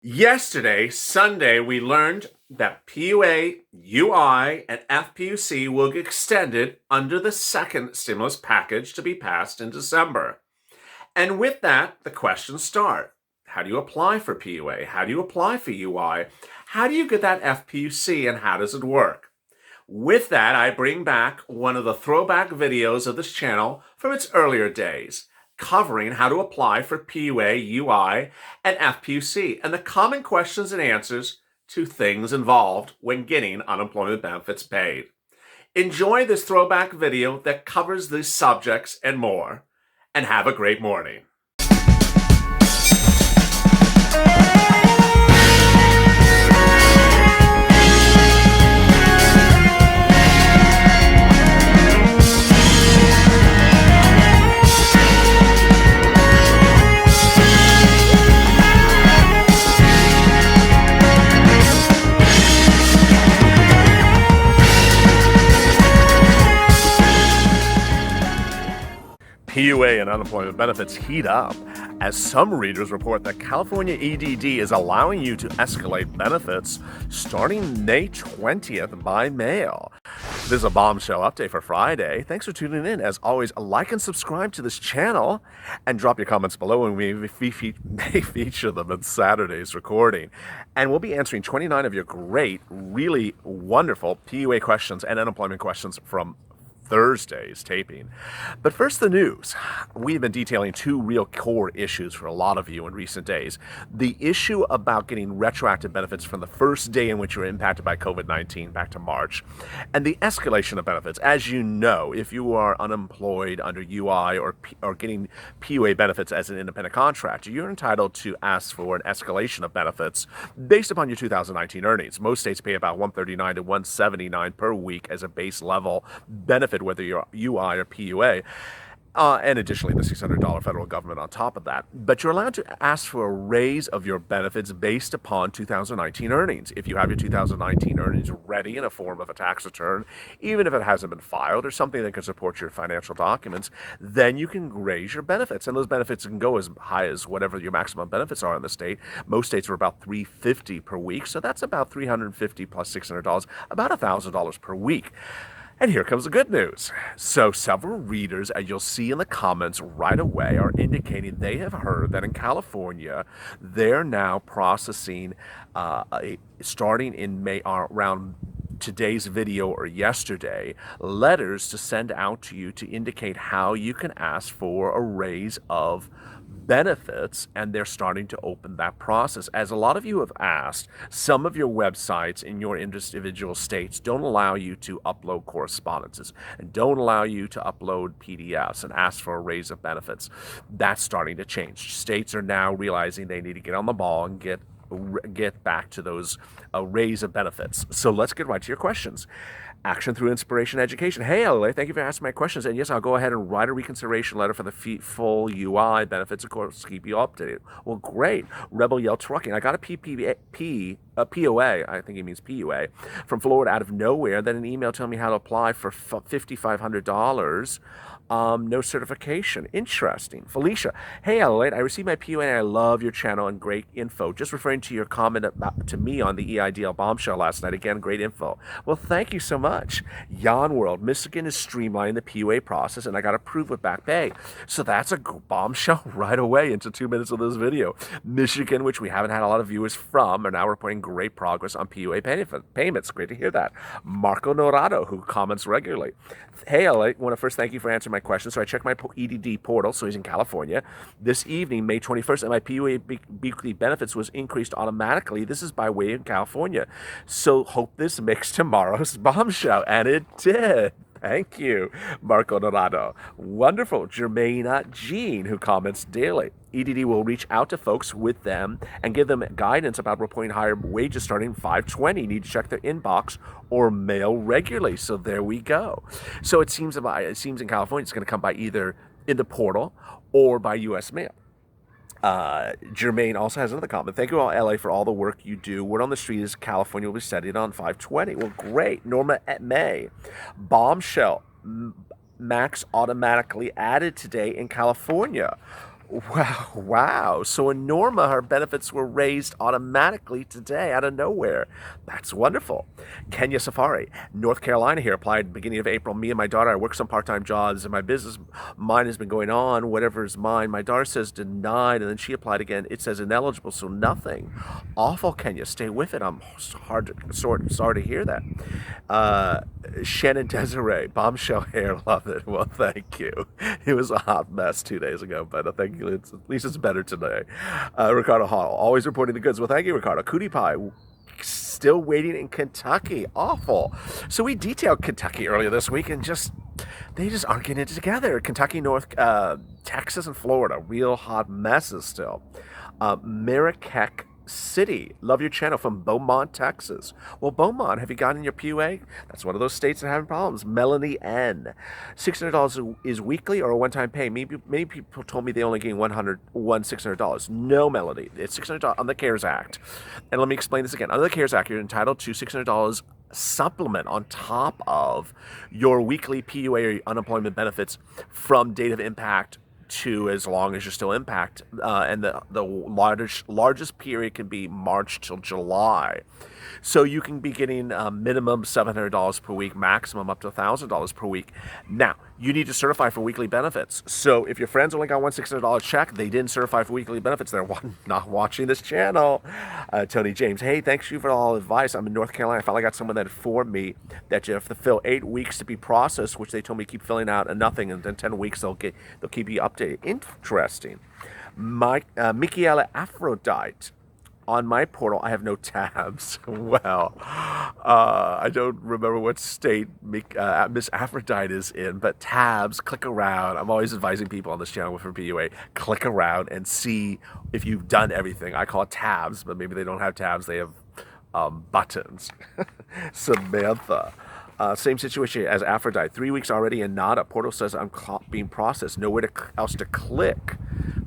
Yesterday, Sunday, we learned that PUA, UI, and FPUC will get extended under the second stimulus package to be passed in December. And with that, the questions start. How do you apply for PUA? How do you apply for UI? How do you get that FPUC, and how does it work? With that, I bring back one of the throwback videos of this channel from its earlier days, covering how to apply for PUA, UI, and FPUC, and the common questions and answers to things involved when getting unemployment benefits paid. Enjoy this throwback video that covers these subjects and more, and have a great morning. PUA and unemployment benefits heat up as some readers report that California EDD is allowing you to escalate benefits starting May 20th by mail. This is a bombshell update for Friday. Thanks for tuning in. As always, like and subscribe to this channel and drop your comments below, and we may feature them in Saturday's recording. And we'll be answering 29 of your great, really wonderful PUA questions and unemployment questions from Thursday's taping. But first, the news. We've been detailing two real core issues for a lot of you in recent days. The issue about getting retroactive benefits from the first day in which you were impacted by COVID-19 back to March, and the escalation of benefits. As you know, if you are unemployed under UI or getting PUA benefits as an independent contractor, you're entitled to ask for an escalation of benefits based upon your 2019 earnings. Most states pay about $139 to $179 per week as a base level benefit, whether you're UI or PUA, and additionally the $600 federal government on top of that. But you're allowed to ask for a raise of your benefits based upon 2019 earnings. If you have your 2019 earnings ready in a form of a tax return, even if it hasn't been filed, or something that can support your financial documents, then you can raise your benefits. And those benefits can go as high as whatever your maximum benefits are in the state. Most states are about $350 per week, so that's about $350 plus $600, about $1,000 per week. And here comes the good news. So several readers, as you'll see in the comments right away, are indicating they have heard that in California, they're now processing, starting in May, around today's video or yesterday, letters to send out to you to indicate how you can ask for a raise of benefits, and they're starting to open that process. As a lot of you have asked, some of your websites in your individual states don't allow you to upload correspondences and don't allow you to upload PDFs and ask for a raise of benefits. That's starting to change. States are now realizing they need to get on the ball and get back to those raise of benefits. So let's get right to your questions. Action through inspiration education. Hey, LALATE, thank you for asking my questions. And yes, I'll go ahead and write a reconsideration letter for the full UI benefits, of course, keep you updated. Well, great. Rebel Yell Trucking. I got a POA, I think he means PUA, from Florida out of nowhere. Then an email telling me how to apply for $5,500. No certification. Interesting. Felicia, hey, LALATE, I received my PUA and I love your channel and great info. Just referring to your comment to me on the EIDL bombshell last night. Again, great info. Well, thank you so much. Yon World, Michigan is streamlining the PUA process and I got approved with back pay. So that's a bombshell right away into 2 minutes of this video. Michigan, which we haven't had a lot of viewers from, are now reporting great progress on PUA payments. Great to hear that. Marco Norado, who comments regularly. Hey, LALATE, I want to first thank you for answering my question. So I checked my EDD portal, so he's in California, this evening, May 21st, and my PUA weekly benefits was increased automatically. This is by way of California. So hope this makes tomorrow's bombshell. And it did. Thank you, Marco Dorado. Wonderful. Jermaine Jean, who comments daily. EDD will reach out to folks with them and give them guidance about reporting higher wages starting 5/20. Need to check their inbox or mail regularly. So there we go. So it seems in California it's going to come by either in the portal or by U.S. mail. Jermaine also has another comment. Thank you all, LA, for all the work you do. Word on the street is California will be studied on 5/20. Well, great. Norma at May. Bombshell. Max automatically added today in California. Wow, wow. So in Norma, her benefits were raised automatically today out of nowhere. That's wonderful. Kenya Safari, North Carolina here, applied beginning of April. Me and my daughter, I work some part-time jobs and my business, mine has been going on, whatever is mine. My daughter says denied and then she applied again. It says ineligible, so nothing. Awful, Kenya. Stay with it. I'm sorry to hear that. Uh, Shannon Desiree, bombshell hair, love it. Well, thank you. It was a hot mess 2 days ago, but I think at least it's better today. Ricardo Hall, always reporting the goods. Well, thank you, Ricardo. Cootie Pie, still waiting in Kentucky. Awful. So we detailed Kentucky earlier this week and they just aren't getting it together. Kentucky, Texas, and Florida, real hot messes still. Marrakech City, love your channel from Beaumont, Texas. Well, Beaumont, have you gotten your PUA? That's one of those states that are having problems. Melanie N, $600 is weekly or a one-time pay. Many people told me they only gain $600. No, Melanie, it's $600 on the CARES Act. And let me explain this again. Under the CARES Act, you're entitled to $600 supplement on top of your weekly PUA or unemployment benefits from date of impact to as long as you're still impact, and the largest period can be March till July. So you can be getting minimum $700 per week, maximum up to $1,000 per week. Now, you need to certify for weekly benefits. So if your friends only got one $600 check, they didn't certify for weekly benefits, they're not watching this channel. Tony James, hey, thanks you for all the advice. I'm in North Carolina. I finally got someone that informed me that you have to fill 8 weeks to be processed, which they told me keep filling out and nothing, and then 10 weeks they'll keep you updated. Interesting. Michaela Aphrodite. On my portal, I have no tabs. Well, I don't remember what state Miss Aphrodite is in, but tabs, click around. I'm always advising people on this channel for PUA, click around and see if you've done everything. I call it tabs, but maybe they don't have tabs. They have buttons. Samantha. Same situation as Aphrodite. 3 weeks already and nada. Portal says I'm being processed. Nowhere else to click.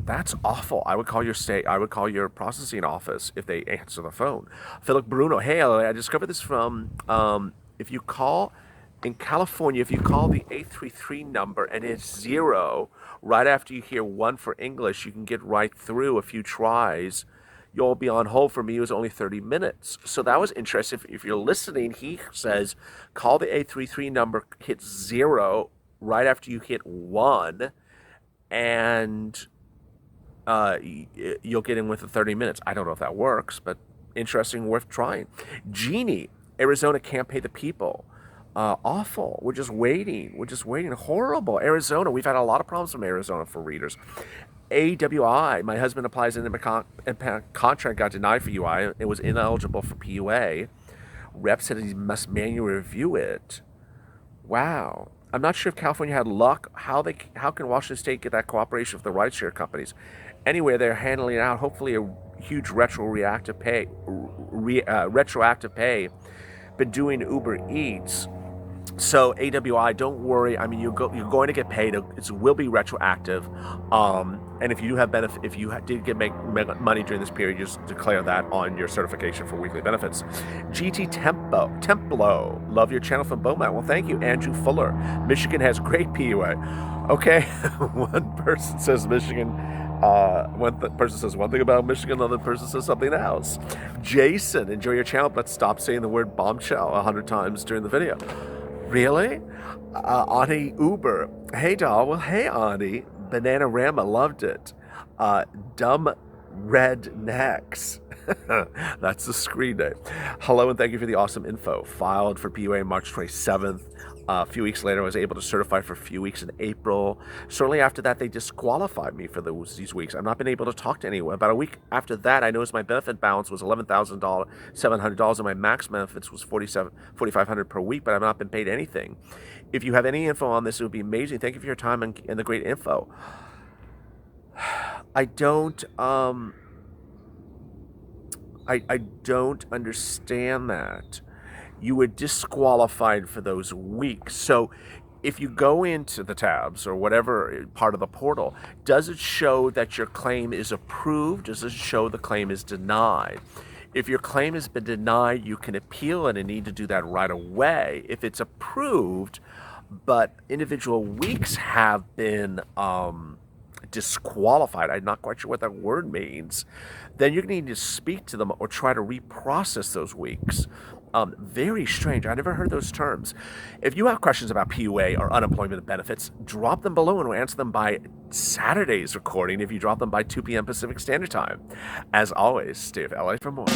That's awful. I would call your processing office if they answer the phone. Philip Bruno, hey, I discovered this from, if you call in California, if you call the 833 number and it's 0, right after you hear 1 for English, you can get right through a few tries. You'll be on hold. For me, it was only 30 minutes. So that was interesting. If you're listening, he says, call the 833 number, hit 0 right after you hit 1, and you'll get in within 30 minutes. I don't know if that works, but interesting, worth trying. Jeannie, Arizona can't pay the people. Awful. We're just waiting. Horrible. Arizona. We've had a lot of problems from Arizona for readers. AWI, my husband applies in the contract, got denied for UI. It was ineligible for PUA. Rep said he must manually review it. Wow. I'm not sure if California had luck. How can Washington State get that cooperation with the rideshare companies? Anyway, they're handling it out. Hopefully, a huge retroactive pay. Been doing Uber Eats. So AWI, don't worry. I mean, you're going to get paid. It will be retroactive. And if you do have benefit, if you did make money during this period, just declare that on your certification for weekly benefits. GT Templo, love your channel from Beaumont. Well, thank you, Andrew Fuller. Michigan has great PUA. Okay, one person says Michigan. One person says one thing about Michigan, another person says something else. Jason, enjoy your channel, but stop saying the word bombshell 100 times during the video. Really? Ani Uber. Hey, doll. Well, hey, Ani. Bananarama loved it. Dumb Rednecks. That's the screen name. Hello, and thank you for the awesome info. Filed for PUA March 27th. A few weeks later, I was able to certify for a few weeks in April. Shortly after that, they disqualified me for these weeks. I've not been able to talk to anyone. About a week after that, I noticed my benefit balance was $11,700, and my max benefits was $4,500 per week, but I've not been paid anything. If you have any info on this, it would be amazing. Thank you for your time and the great info. I don't understand that. You were disqualified for those weeks. So if you go into the tabs or whatever part of the portal, does it show that your claim is approved? Does it show the claim is denied? If your claim has been denied, you can appeal it and need to do that right away. If it's approved, but individual weeks have been disqualified, I'm not quite sure what that word means, then you're going to need to speak to them or try to reprocess those weeks. Very strange. I never heard those terms. If you have questions about PUA or unemployment benefits, drop them below and we'll answer them by Saturday's recording if you drop them by 2 p.m. Pacific Standard Time. As always, stay with LA for more.